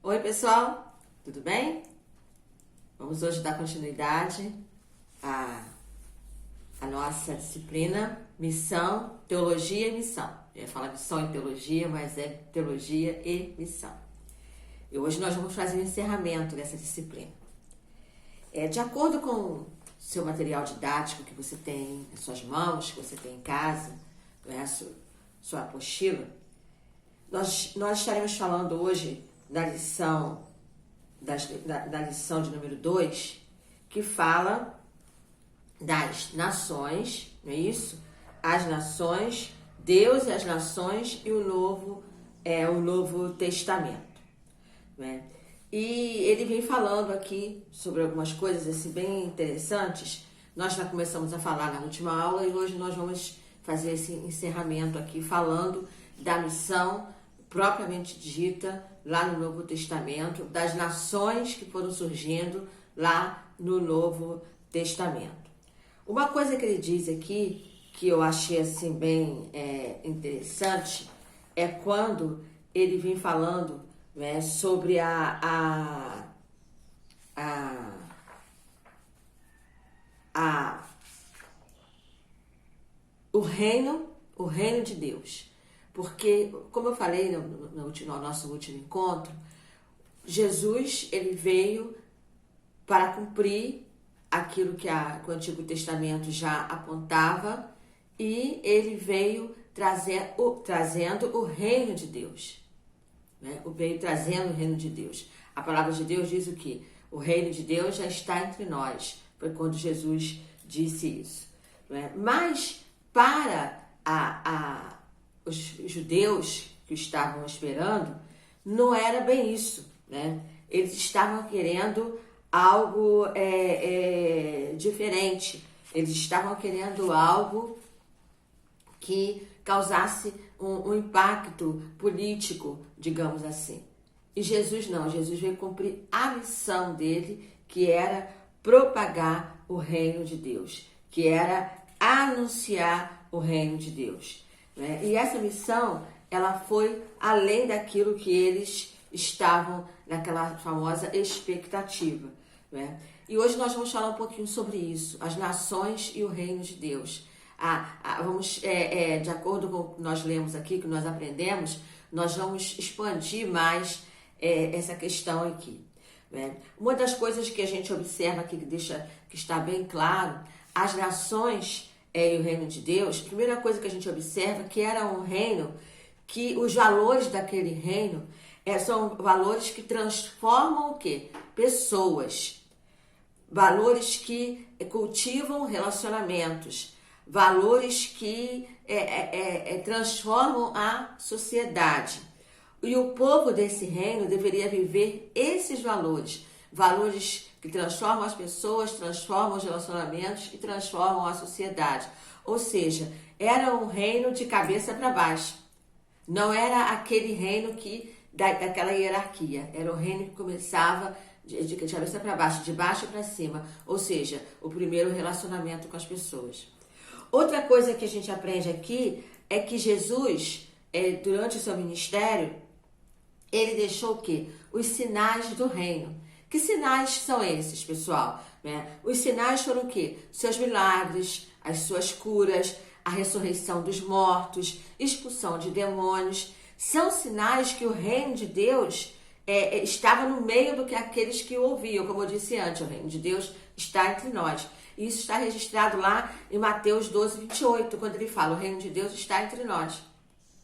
Oi, pessoal, tudo bem? Vamos hoje dar continuidade à nossa disciplina Missão, Teologia e Missão. Eu ia falar missão e teologia, mas é teologia e missão. E hoje nós vamos fazer o encerramento dessa disciplina. De acordo com o seu material didático que você tem em suas mãos, que você tem em casa, sua apostila, nós estaremos falando hoje da lição de número 2, que fala das nações, não é isso? As nações, Deus e as nações e o Novo Testamento. Né? E ele vem falando aqui sobre algumas coisas assim, bem interessantes. Nós já começamos a falar na última aula e hoje nós vamos fazer esse encerramento aqui falando da missão propriamente dita lá no Novo Testamento, das nações que foram surgindo lá no Novo Testamento. Uma coisa que ele diz aqui, que eu achei assim bem interessante, é quando ele vem falando, né, sobre o reino de Deus. Porque, como eu falei no nosso último encontro, Jesus ele veio para cumprir aquilo que o Antigo Testamento já apontava e ele veio trazendo o reino de Deus. Né? Veio trazendo o reino de Deus. A palavra de Deus diz o quê? O reino de Deus já está entre nós. Foi quando Jesus disse isso. Né? Mas para os judeus que estavam esperando, não era bem isso, né? Eles estavam querendo algo diferente. Eles estavam querendo algo que causasse um impacto político, digamos assim. E Jesus não, Jesus veio cumprir a missão dele, que era propagar o reino de Deus, que era anunciar o reino de Deus. Né? E essa missão, ela foi além daquilo que eles estavam naquela famosa expectativa. Né? E hoje nós vamos falar um pouquinho sobre isso, as nações e o reino de Deus. De acordo com o que nós lemos aqui, que nós aprendemos, nós vamos expandir mais essa questão aqui. Né? Uma das coisas que a gente observa aqui, que está bem claro, as nações e o reino de Deus, a primeira coisa que a gente observa que era um reino que os valores daquele reino são valores que transformam o quê? Pessoas. Valores que cultivam relacionamentos. Valores que transformam a sociedade. E o povo desse reino deveria viver esses valores. Valores que transformam as pessoas, transformam os relacionamentos e transformam a sociedade. Ou seja, era um reino de cabeça para baixo. Não era aquele reino daquela hierarquia. Era um reino que começava de cabeça para baixo, de baixo para cima. Ou seja, o primeiro relacionamento com as pessoas. Outra coisa que a gente aprende aqui é que Jesus, durante o seu ministério, ele deixou o quê? Os sinais do reino. Que sinais são esses, pessoal? Né? Os sinais foram o quê? Seus milagres, as suas curas, a ressurreição dos mortos, expulsão de demônios. São sinais que o reino de Deus estava no meio do que aqueles que o ouviam. Como eu disse antes, o reino de Deus está entre nós. Isso está registrado lá em Mateus 12, 28, quando ele fala, o reino de Deus está entre nós.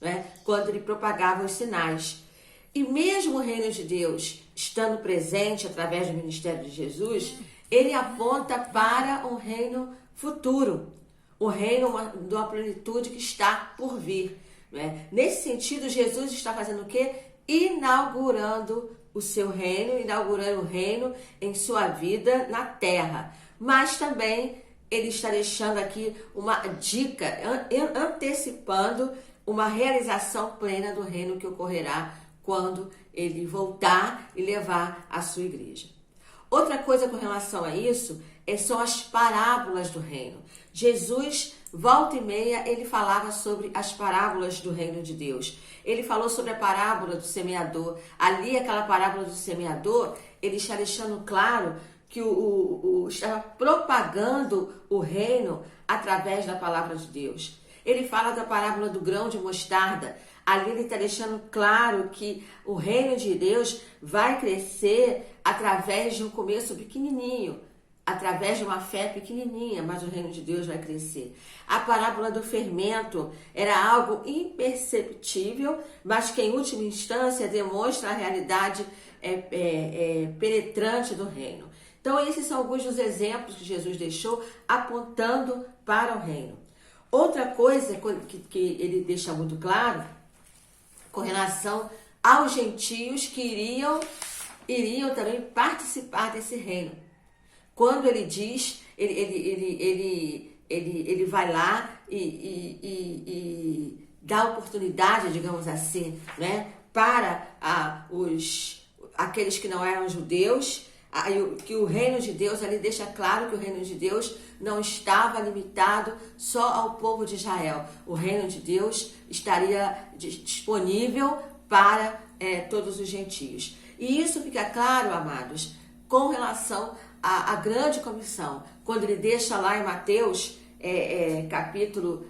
Né? Quando ele propagava os sinais. E mesmo o reino de Deus estando presente através do ministério de Jesus, ele aponta para um reino futuro, o reino de uma plenitude que está por vir. Né? Nesse sentido, Jesus está fazendo o quê? Inaugurando o seu reino, inaugurando o reino em sua vida na terra. Mas também ele está deixando aqui uma dica, antecipando uma realização plena do reino que ocorrerá quando ele voltar e levar a sua igreja. Outra coisa com relação a isso são as parábolas do reino. Jesus volta e meia ele falava sobre as parábolas do reino de Deus. Ele falou sobre a parábola do semeador. Ali, aquela parábola do semeador, ele está deixando claro que estava propagando o reino através da palavra de Deus. Ele fala da parábola do grão de mostarda. Ali ele está deixando claro que o reino de Deus vai crescer através de um começo pequenininho, através de uma fé pequenininha, mas o reino de Deus vai crescer. A parábola do fermento era algo imperceptível, mas que em última instância demonstra a realidade penetrante do reino. Então esses são alguns dos exemplos que Jesus deixou apontando para o reino. Outra coisa que ele deixa muito claro com relação aos gentios que iriam também participar desse reino. Quando ele diz, ele vai lá e dá oportunidade, digamos assim, né, para aqueles que não eram judeus, que o reino de Deus, ali deixa claro que o reino de Deus não estava limitado só ao povo de Israel. O reino de Deus estaria disponível para todos os gentios. E isso fica claro, amados, com relação à grande comissão. Quando ele deixa lá em Mateus, capítulo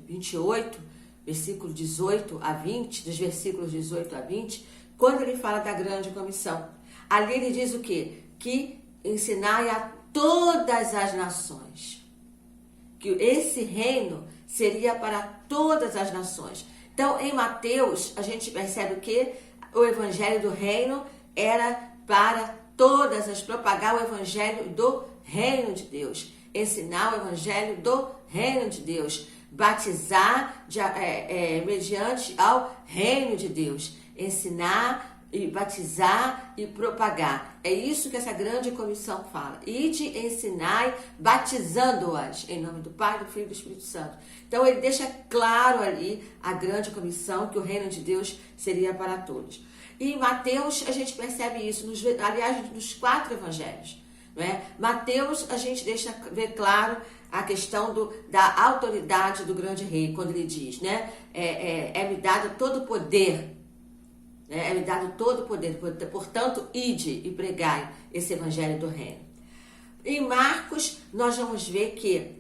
28, versículo 18 a 20, dos versículos 18 a 20, quando ele fala da grande comissão. Ali ele diz o quê? Que ensinai a todas as nações. Que esse reino seria para todas as nações. Então, em Mateus, a gente percebe que o evangelho do reino era para propagar o evangelho do reino de Deus. Ensinar o evangelho do reino de Deus. Batizar mediante ao reino de Deus. Ensinar e batizar e propagar. É isso que essa grande comissão fala. Ide, ensinai, batizando-as em nome do Pai, do Filho e do Espírito Santo. Então ele deixa claro ali a grande comissão, que o reino de Deus seria para todos. E em Mateus a gente percebe isso, nos 4 evangelhos. Não é? Mateus a gente deixa ver claro a questão da autoridade do grande rei, quando ele diz, né? É-me dado todo o poder. É-me dado todo o poder, portanto, ide e pregai esse evangelho do reino. Em Marcos, nós vamos ver que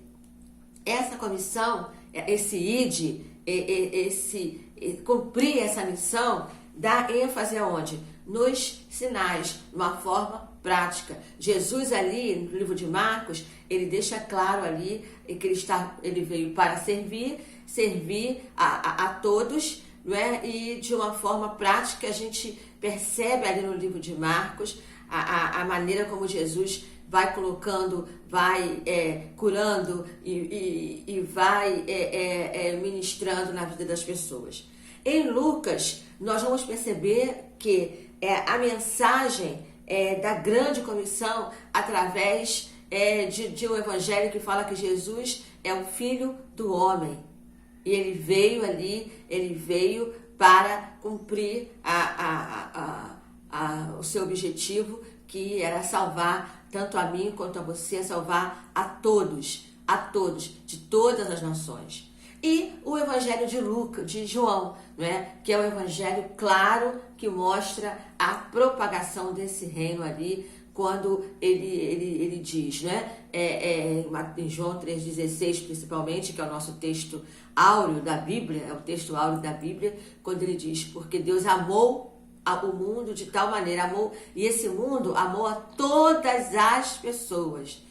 essa comissão, esse ide, cumprir essa missão, dá ênfase aonde? Nos sinais, de uma forma prática. Jesus ali, no livro de Marcos, ele deixa claro ali que ele veio para servir a todos, não é? E de uma forma prática a gente percebe ali no livro de Marcos a maneira como Jesus vai colocando, vai curando e vai ministrando na vida das pessoas. Em Lucas, nós vamos perceber que a mensagem da grande comissão através de um evangelho que fala que Jesus é o Filho do Homem. E ele veio para cumprir o seu objetivo, que era salvar tanto a mim quanto a você, salvar a todos, de todas as nações. E o evangelho de João, né? Que é o evangelho claro que mostra a propagação desse reino ali, quando ele diz, né? Em João 3,16 principalmente, que é o nosso texto áureo da Bíblia, é o texto áureo da Bíblia, quando ele diz, porque Deus amou o mundo de tal maneira, e esse mundo amou a todas as pessoas,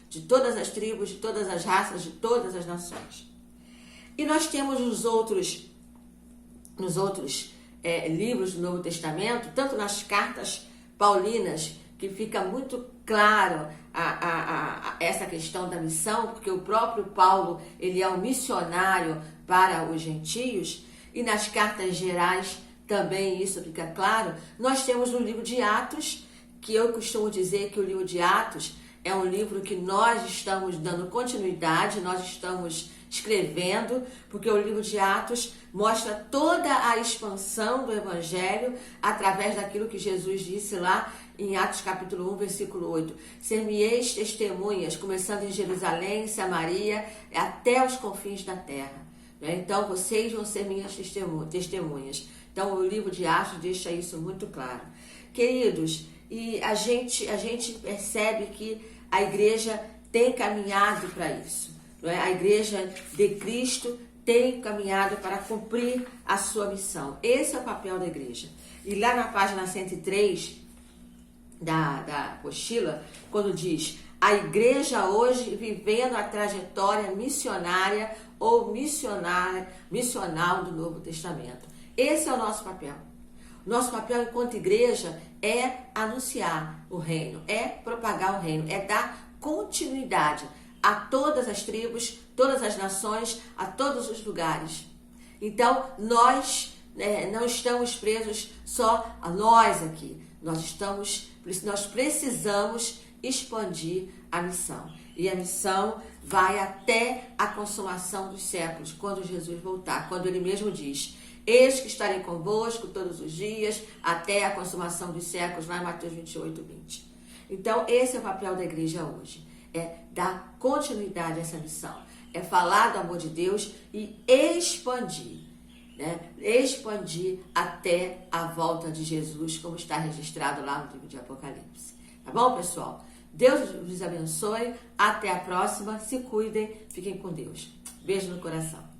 de todas as tribos, de todas as raças, de todas as nações. E nós temos nos outros livros do Novo Testamento, tanto nas cartas paulinas, que fica muito claro essa questão da missão, porque o próprio Paulo, ele é um missionário para os gentios, e nas cartas gerais também isso fica claro. Nós temos no livro de Atos, que eu costumo dizer que o livro de Atos é um livro que nós estamos dando continuidade, nós estamos escrevendo, porque o livro de Atos mostra toda a expansão do Evangelho através daquilo que Jesus disse lá em Atos capítulo 1, versículo 8. Ser-me-eis testemunhas, começando em Jerusalém, Samaria, até os confins da terra. Então, vocês vão ser minhas testemunhas. Então, o livro de Atos deixa isso muito claro. Queridos, e a gente percebe que a igreja tem caminhado para isso. Não é? A igreja de Cristo tem caminhado para cumprir a sua missão. Esse é o papel da igreja. E lá na página 103 da apostila, quando diz: a igreja hoje vivendo a trajetória missionária ou missional do Novo Testamento. Esse é o nosso papel. Nosso papel enquanto igreja é anunciar o reino, é propagar o reino, é dar continuidade a todas as tribos, todas as nações, a todos os lugares. Então, nós não estamos presos só a nós aqui. Nós precisamos expandir a missão. E a missão vai até a consumação dos séculos, quando Jesus voltar, quando ele mesmo diz: eis que estarei convosco todos os dias, até a consumação dos séculos, lá em Mateus 28, 20. Então, esse é o papel da igreja hoje, é dar continuidade a essa missão, é falar do amor de Deus e expandir, expandir até a volta de Jesus, como está registrado lá no livro de Apocalipse. Tá bom, pessoal? Deus os abençoe, até a próxima, se cuidem, fiquem com Deus. Beijo no coração.